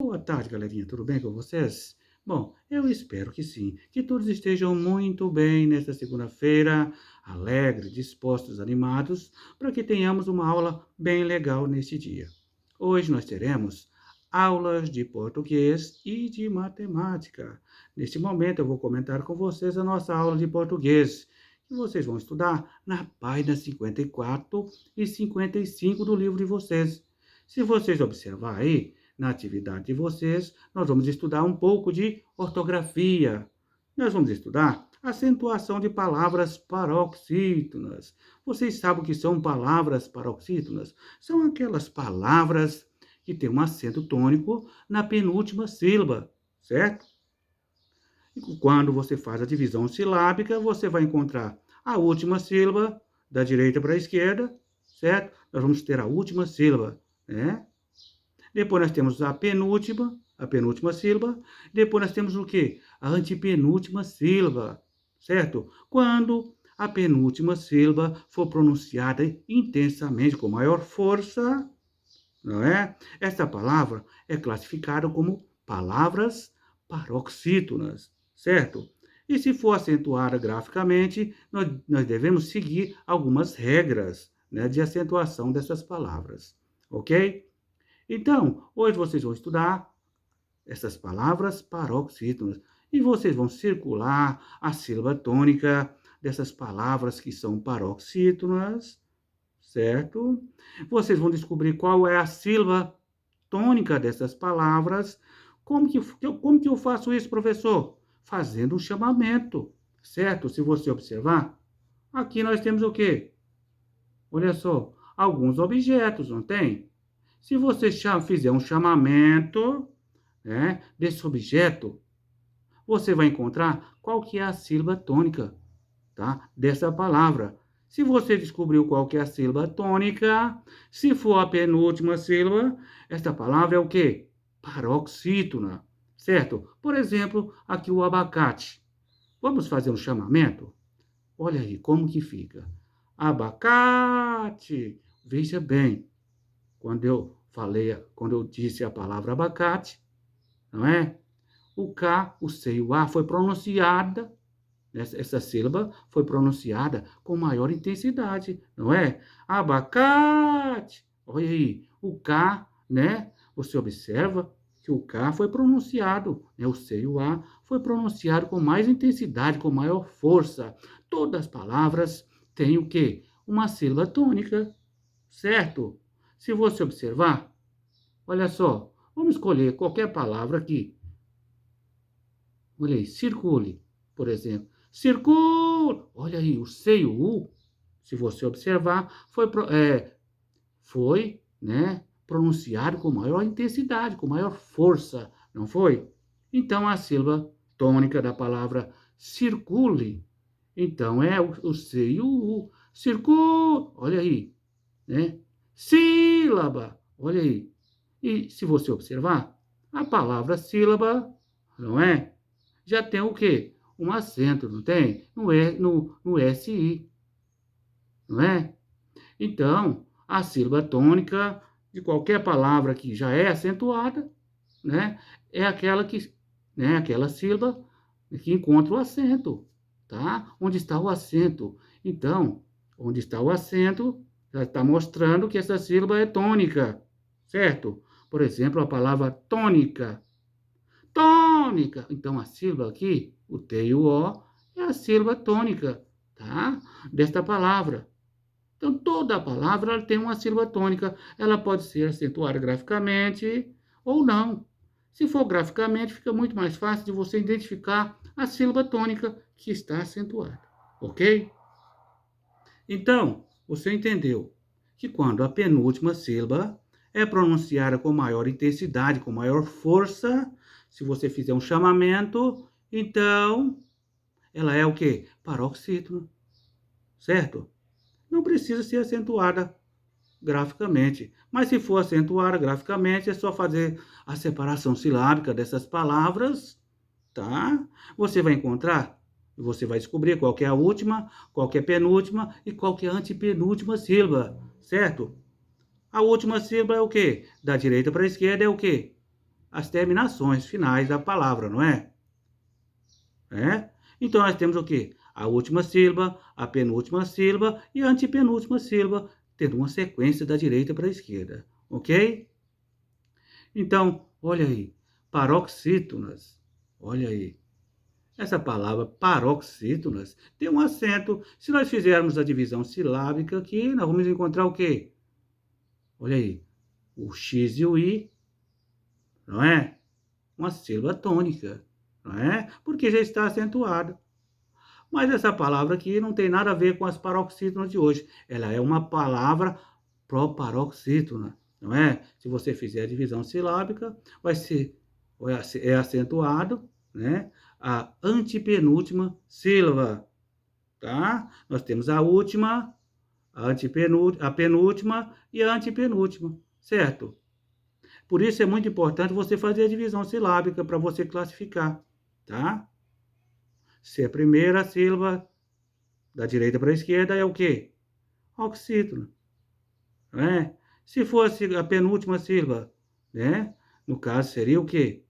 Boa tarde, galerinha. Tudo bem com vocês? Bom, eu espero que sim. Que todos estejam muito bem nesta segunda-feira, alegres, dispostos, animados, para que tenhamos uma aula bem legal neste dia. Hoje nós teremos aulas de português e de matemática. Neste momento eu vou comentar com vocês a nossa aula de português, que vocês vão estudar na página 54 e 55 do livro de vocês. Se vocês observar aí, na atividade de vocês, nós vamos estudar um pouco de ortografia. Nós vamos estudar acentuação de palavras paroxítonas. Vocês sabem o que são palavras paroxítonas? São aquelas palavras que têm um acento tônico na penúltima sílaba, certo? E quando você faz a divisão silábica, você vai encontrar a última sílaba da direita para a esquerda, certo? Nós vamos ter a última sílaba, né? Depois nós temos a penúltima sílaba. Depois nós temos o quê? A antepenúltima sílaba, certo? Quando a penúltima sílaba for pronunciada intensamente, com maior força, não é? Esta palavra é classificada como palavras paroxítonas, certo? E se for acentuada graficamente, nós devemos seguir algumas regras, né, de acentuação dessas palavras, ok? Então, hoje vocês vão estudar essas palavras paroxítonas e vocês vão circular a sílaba tônica dessas palavras que são paroxítonas, certo? Vocês vão descobrir qual é a sílaba tônica dessas palavras. Como que eu faço isso, professor? Fazendo um chamamento, certo? Se você observar, aqui nós temos o quê? Olha só, alguns objetos, não tem? Se você fizer um chamamento, né, desse objeto, você vai encontrar qual que é a sílaba tônica, tá, dessa palavra. Se você descobriu qual que é a sílaba tônica, se for a penúltima sílaba, essa palavra é o quê? Paroxítona, certo? Por exemplo, aqui o abacate. Vamos fazer um chamamento? Olha aí como que fica. Abacate. Veja bem, quando eu disse a palavra abacate, não é? O K, o C e o A foi pronunciada, essa sílaba foi pronunciada com maior intensidade, não é? Abacate. Olha aí, o K, né? Você observa que o K foi pronunciado, né? O C e o A foi pronunciado com mais intensidade, com maior força. Todas as palavras têm o quê? Uma sílaba tônica, certo? Se você observar, olha só, vamos escolher qualquer palavra aqui. Olha aí, circule, por exemplo. Circule! Olha aí, o C e o U, se você observar, foi, né, pronunciado com maior intensidade, com maior força, não foi? Então, a sílaba tônica da palavra circule, então é o C e o U. Circule! Olha aí, né? Sílaba! Olha aí. E se você observar, a palavra sílaba, não é? Já tem o quê? Um acento, não tem? No SI, não é? Então, a sílaba tônica de qualquer palavra que já é acentuada, né? É aquela sílaba que encontra o acento, tá? Onde está o acento? Então, onde está o acento, já está mostrando que essa sílaba é tônica, certo? Por exemplo, a palavra tônica. Tônica. Então, a sílaba aqui, o T e o O, é a sílaba tônica, tá? Desta palavra. Então, toda a palavra ela tem uma sílaba tônica. Ela pode ser acentuada graficamente ou não. Se for graficamente, fica muito mais fácil de você identificar a sílaba tônica que está acentuada, ok? Então, você entendeu que quando a penúltima sílaba é pronunciada com maior intensidade, com maior força, se você fizer um chamamento, então ela é o quê? Paroxítona, certo? Não precisa ser acentuada graficamente, mas se for acentuada graficamente, é só fazer a separação silábica dessas palavras, tá? Você vai encontrar e você vai descobrir qual que é a última, qual que é a penúltima e qual que é a antepenúltima sílaba, certo? A última sílaba é o quê? Da direita para a esquerda é o quê? as terminações finais da palavra, não é? É? Então, nós temos o quê? A última sílaba, a penúltima sílaba e a antepenúltima sílaba, tendo uma sequência da direita para a esquerda, ok? Então, olha aí, paroxítonas, olha aí. Essa palavra paroxítonas tem um acento. Se nós fizermos a divisão silábica aqui, nós vamos encontrar o quê? Olha aí, o X e o I, não é? Uma sílaba tônica, não é? Porque já está acentuada. Mas essa palavra aqui não tem nada a ver com as paroxítonas de hoje. Ela é uma palavra proparoxítona, não é? Se você fizer a divisão silábica, vai ser é acentuado, né? A antepenúltima sílaba, tá? Nós temos a última, a penúltima e a antepenúltima, certo? Por isso é muito importante você fazer a divisão silábica para você classificar, tá? Se a primeira sílaba da direita para a esquerda é o quê? Oxítono, né? Se fosse a penúltima sílaba, né? No caso seria o quê?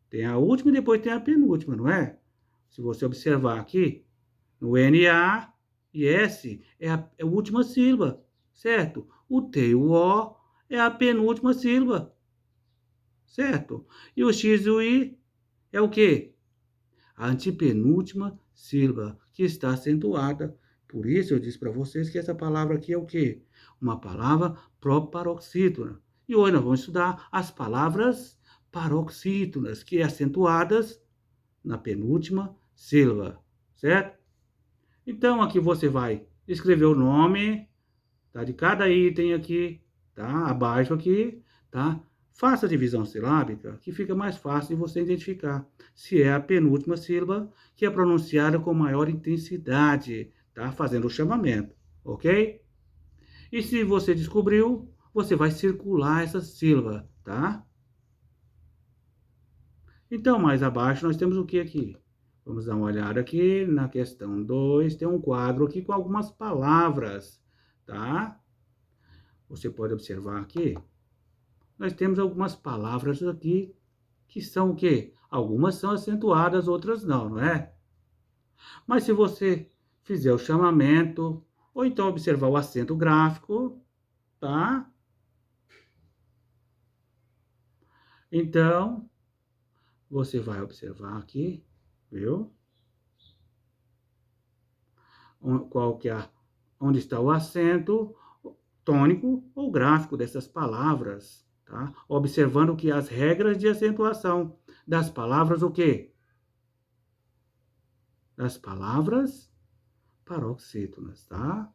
Tem a última e depois tem a penúltima, não é? Se você observar aqui, no NA e S é a última sílaba, certo? O T e o O é a penúltima sílaba, certo? E o X e o I é o quê? A antepenúltima sílaba, que está acentuada. Por isso eu disse para vocês que essa palavra aqui é o quê? Uma palavra proparoxítona. E hoje nós vamos estudar as palavras paroxítonas, que é acentuadas na penúltima sílaba, certo? Então aqui você vai escrever o nome, tá, de cada item aqui, tá? Abaixo aqui, tá? Faça a divisão silábica, que fica mais fácil de você identificar se é a penúltima sílaba que é pronunciada com maior intensidade, tá? Fazendo o chamamento, ok? E se você descobriu, você vai circular essa sílaba, tá? Então, mais abaixo nós temos o que aqui? Vamos dar uma olhada aqui na questão 2, tem um quadro aqui com algumas palavras, tá? Você pode observar aqui, nós temos algumas palavras aqui que são o quê? Algumas são acentuadas, outras não, não é? Mas se você fizer o chamamento, ou então observar o acento gráfico, tá? Então, você vai observar aqui, viu? Qual que é, onde está o acento tônico ou gráfico dessas palavras, tá? Observando que as regras de acentuação das palavras, o quê? Das palavras paroxítonas, tá?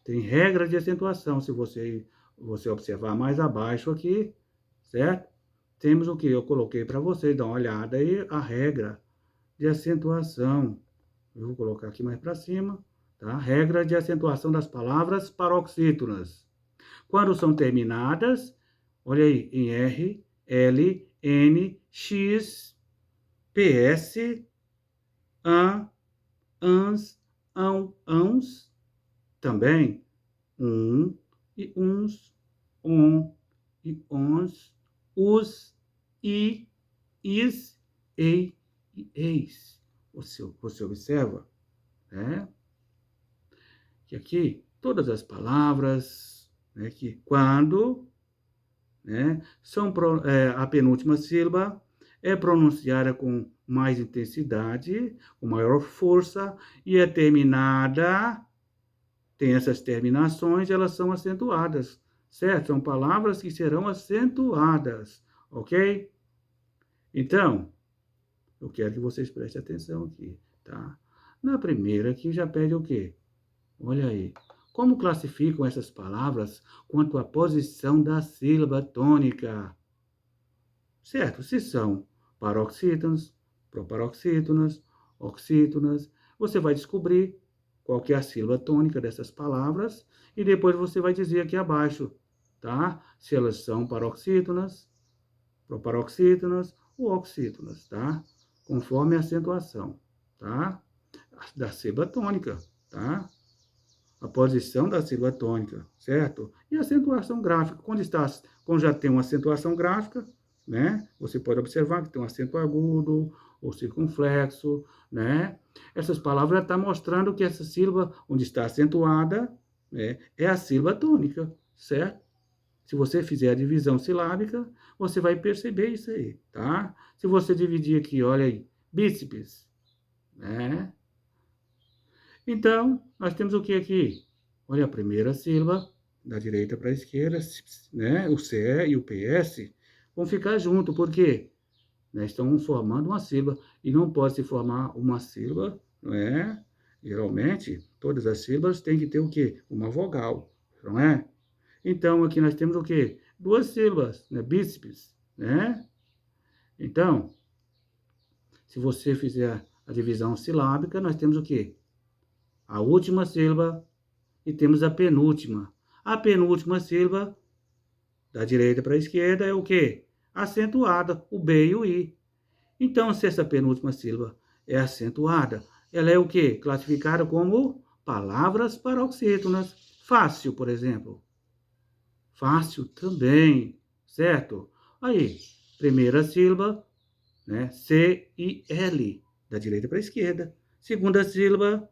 Tem regras de acentuação, se você observar mais abaixo aqui, certo? Temos o que eu coloquei para vocês, dá uma olhada aí, a regra de acentuação. Eu vou colocar aqui mais para cima, tá? Regra de acentuação das palavras paroxítonas. Quando são terminadas, olha aí, em R, L, N, X, PS, AN, ANS, ãos, também, e uns, on e ons, os, i, is, ei e eis. Você observa, né? Que aqui, todas as palavras, né, que quando, né, a penúltima sílaba é pronunciada com mais intensidade, com maior força, e é terminada, tem essas terminações, elas são acentuadas, certo? São palavras que serão acentuadas, ok? Então, eu quero que vocês prestem atenção aqui, tá? Na primeira aqui já pede o quê? Olha aí. Como classificam essas palavras quanto à posição da sílaba tônica? Certo, se são paroxítonas, proparoxítonas, oxítonas, você vai descobrir qual que é a sílaba tônica dessas palavras e depois você vai dizer aqui abaixo, tá? Se elas são paroxítonas, proparoxítonas ou oxítonas, tá? Conforme a acentuação, tá? Da sílaba tônica, tá? A posição da sílaba tônica, certo? E a acentuação gráfica, quando já tem uma acentuação gráfica, né? Você pode observar que tem um acento agudo ou circunflexo, né? Essas palavras estão mostrando que essa sílaba, onde está acentuada, né, é a sílaba tônica, certo? Se você fizer a divisão silábica, você vai perceber isso aí, tá? Se você dividir aqui, olha aí, bíceps, né? Então, nós temos o que aqui? Olha a primeira sílaba, da direita para a esquerda, né? O CE e o PS vão ficar junto, por quê? Né? Estão formando uma sílaba, e não pode se formar uma sílaba, não é? Geralmente, todas as sílabas têm que ter o quê? Uma vogal, não é? Então, aqui nós temos o quê? Duas sílabas, né? Bíceps, né? Então, se você fizer a divisão silábica, nós temos o quê? A última sílaba e temos a penúltima. A penúltima sílaba, da direita para a esquerda, é o quê? Acentuada, o B e o I. Então, se essa penúltima sílaba é acentuada, ela é o quê? Classificada como palavras paroxítonas. Fácil, por exemplo. Fácil também, certo? Aí, primeira sílaba, né? C e L, da direita para a esquerda. Segunda sílaba,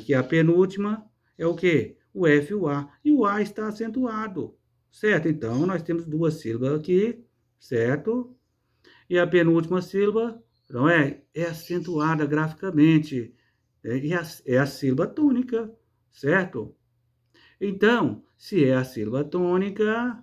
que é a penúltima, é o quê? O F e o A. E o A está acentuado, certo? Então, nós temos duas sílabas aqui, certo? E a penúltima sílaba, não é? É acentuada graficamente. É a sílaba tônica, certo? Então, se é a sílaba tônica,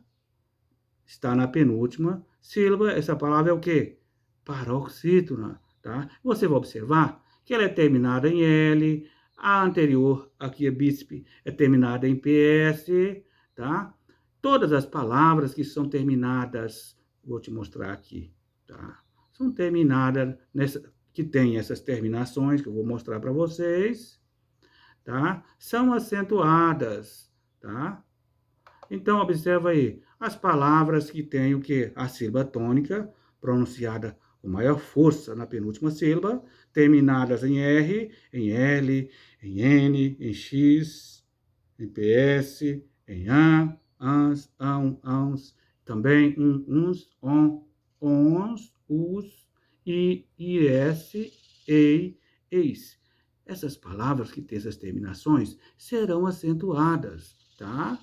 está na penúltima sílaba, essa palavra é o quê? Paroxítona, tá? Você vai observar que ela é terminada em L, a anterior, aqui é bíceps, é terminada em PS, tá? Todas as palavras que são terminadas, vou te mostrar aqui, tá? São terminadas, que tem essas terminações, que eu vou mostrar para vocês, tá? São acentuadas, tá? Então, observa aí, as palavras que têm o quê? A sílaba tônica, pronunciada com maior força na penúltima sílaba, terminadas em R, em L, em N, em X, em PS, em AN, ANS, AN, ANS, também uns, ons, us, I, IS, EI, EIS. Essas palavras que têm essas terminações serão acentuadas, tá?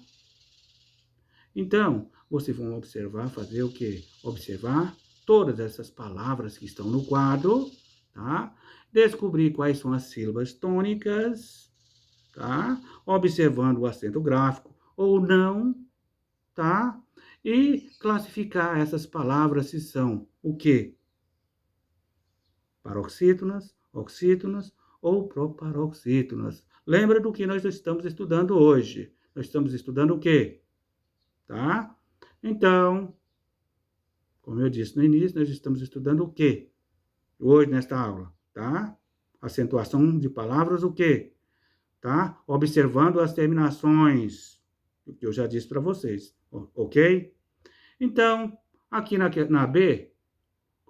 Então, vocês vão observar, fazer o quê? Observar todas essas palavras que estão no quadro, tá? Descobrir quais são as sílabas tônicas, tá? Observando o acento gráfico ou não, tá? E classificar essas palavras se são o quê? Paroxítonas, oxítonas ou proparoxítonas. Lembra do que nós estamos estudando hoje? Nós estamos estudando o quê? Tá? Então, como eu disse no início, nós estamos estudando o quê? Hoje, nesta aula, tá? Acentuação de palavras, o quê? Tá? Observando as terminações, o que eu já disse para vocês, ok? Então, aqui na B,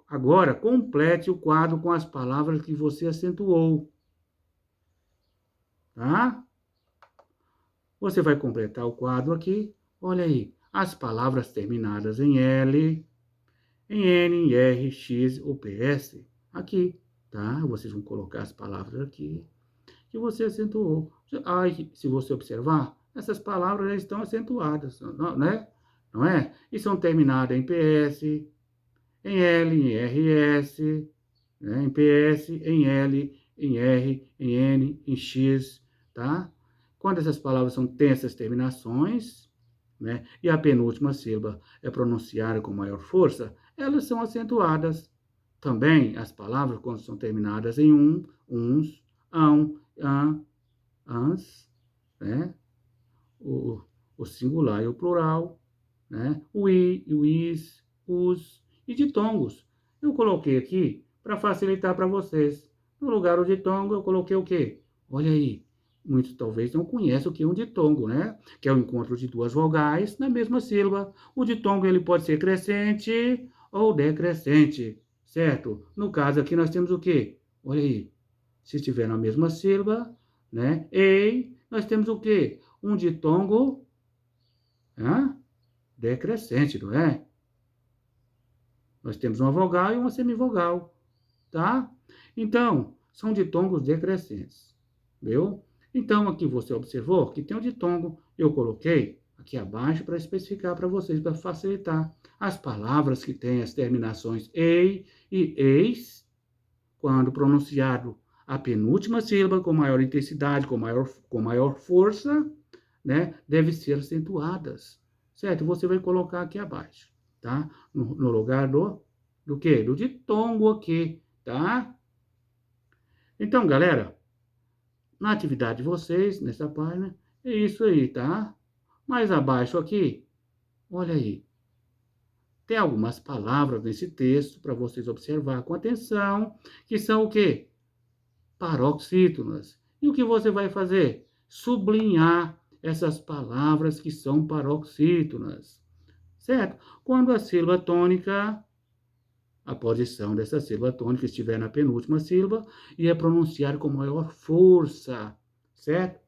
agora, complete o quadro com as palavras que você acentuou, tá? Você vai completar o quadro aqui, olha aí, as palavras terminadas em L, em N, em R, X ou PS, aqui, tá? Vocês vão colocar as palavras aqui que você acentuou. Aí, se você observar, essas palavras já estão acentuadas, né? Não é? E são terminadas em PS, em L, em RS, né? Em PS, em L, em R, em N, em X, tá? Quando essas palavras têm essas terminações, né? E a penúltima sílaba é pronunciada com maior força, elas são acentuadas. Também as palavras, quando são terminadas em uns, ão, an, ans, né? O, o singular e o plural, né? O i, o is, os e ditongos. Eu coloquei aqui para facilitar para vocês. No lugar do ditongo, eu coloquei o quê? Olha aí, muitos talvez não conhecem o que é um ditongo, né? Que é o encontro de duas vogais na mesma sílaba. O ditongo ele pode ser crescente ou decrescente, certo? No caso aqui nós temos o quê? Olha aí, se estiver na mesma sílaba, né? Ei, nós temos o quê? Um ditongo, decrescente, não é? Nós temos uma vogal e uma semivogal, tá? Então, são ditongos decrescentes, viu? Então, aqui você observou que tem um ditongo, eu coloquei aqui abaixo para especificar para vocês, para facilitar. As palavras que têm as terminações ei e eis, quando pronunciado a penúltima sílaba com maior intensidade, com maior força, né, deve ser acentuadas, certo? Você vai colocar aqui abaixo, tá? No lugar do quê? Do ditongo aqui, tá? Então, galera, na atividade de vocês, nessa página, é isso aí, tá? Mais abaixo aqui, olha aí, tem algumas palavras nesse texto para vocês observar com atenção, que são o quê? Paroxítonas. E o que você vai fazer? Sublinhar essas palavras que são paroxítonas, certo? Quando a sílaba tônica, a posição dessa sílaba tônica estiver na penúltima sílaba e é pronunciada com maior força, certo?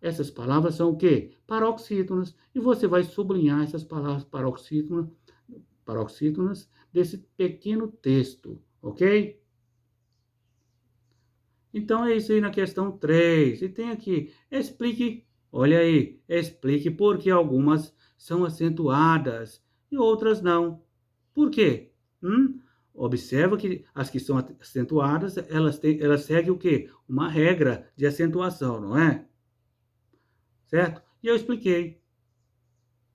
Essas palavras são o quê? Paroxítonas. E você vai sublinhar essas palavras paroxítonas desse pequeno texto, ok? Então, é isso aí na questão 3. E tem aqui, explique, olha aí, explique por que algumas são acentuadas e outras não. Por quê? Observa que as que são acentuadas, elas seguem o quê? Uma regra de acentuação, não é? Certo? E eu expliquei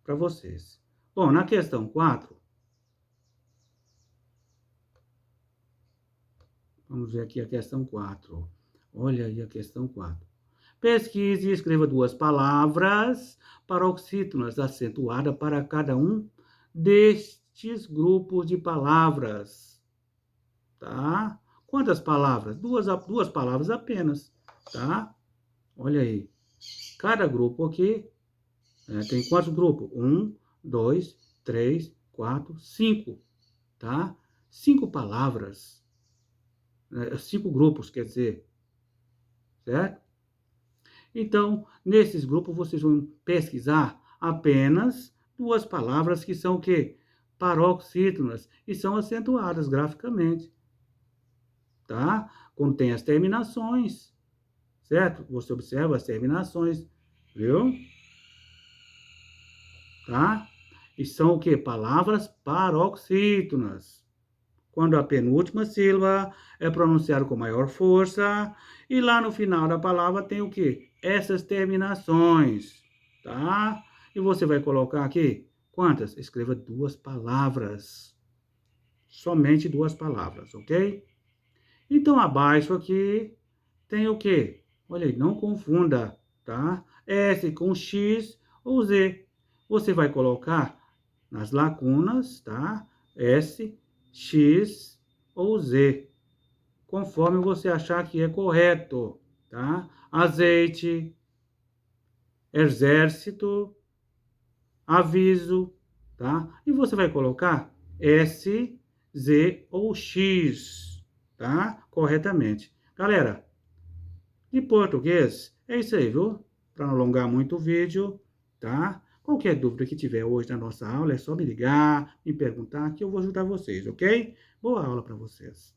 para vocês. Bom, na questão 4, vamos ver aqui a questão 4. Olha aí a questão 4. Pesquise e escreva 2 palavras paroxítonas acentuadas para cada um destes grupos de palavras, tá? Quantas palavras? Duas palavras apenas, tá? Olha aí. Cada grupo aqui, tem quantos grupos? 1, 2, 3, 4, 5, tá? 5 palavras, 5 grupos, quer dizer, certo? Então, nesses grupos, vocês vão pesquisar apenas 2 palavras que são o quê? Paroxítonas e são acentuadas graficamente, tá? Quando tem as terminações, certo? Você observa as terminações, viu? Tá? E são o quê? Palavras paroxítonas. Quando a penúltima sílaba é pronunciada com maior força, e lá no final da palavra tem o quê? Essas terminações, tá? E você vai colocar aqui, quantas? Escreva 2 palavras. Somente 2 palavras, ok? Então, abaixo aqui, tem o quê? Olha aí, não confunda, tá? S com X ou Z. Você vai colocar nas lacunas, tá? S, X ou Z, conforme você achar que é correto, tá? Azeite, exército, aviso, tá? E você vai colocar S, Z ou X, tá? Corretamente. Galera, de português, é isso aí, viu? Para não alongar muito o vídeo, tá? Qualquer dúvida que tiver hoje na nossa aula, é só me ligar, me perguntar, que eu vou ajudar vocês, ok? Boa aula para vocês.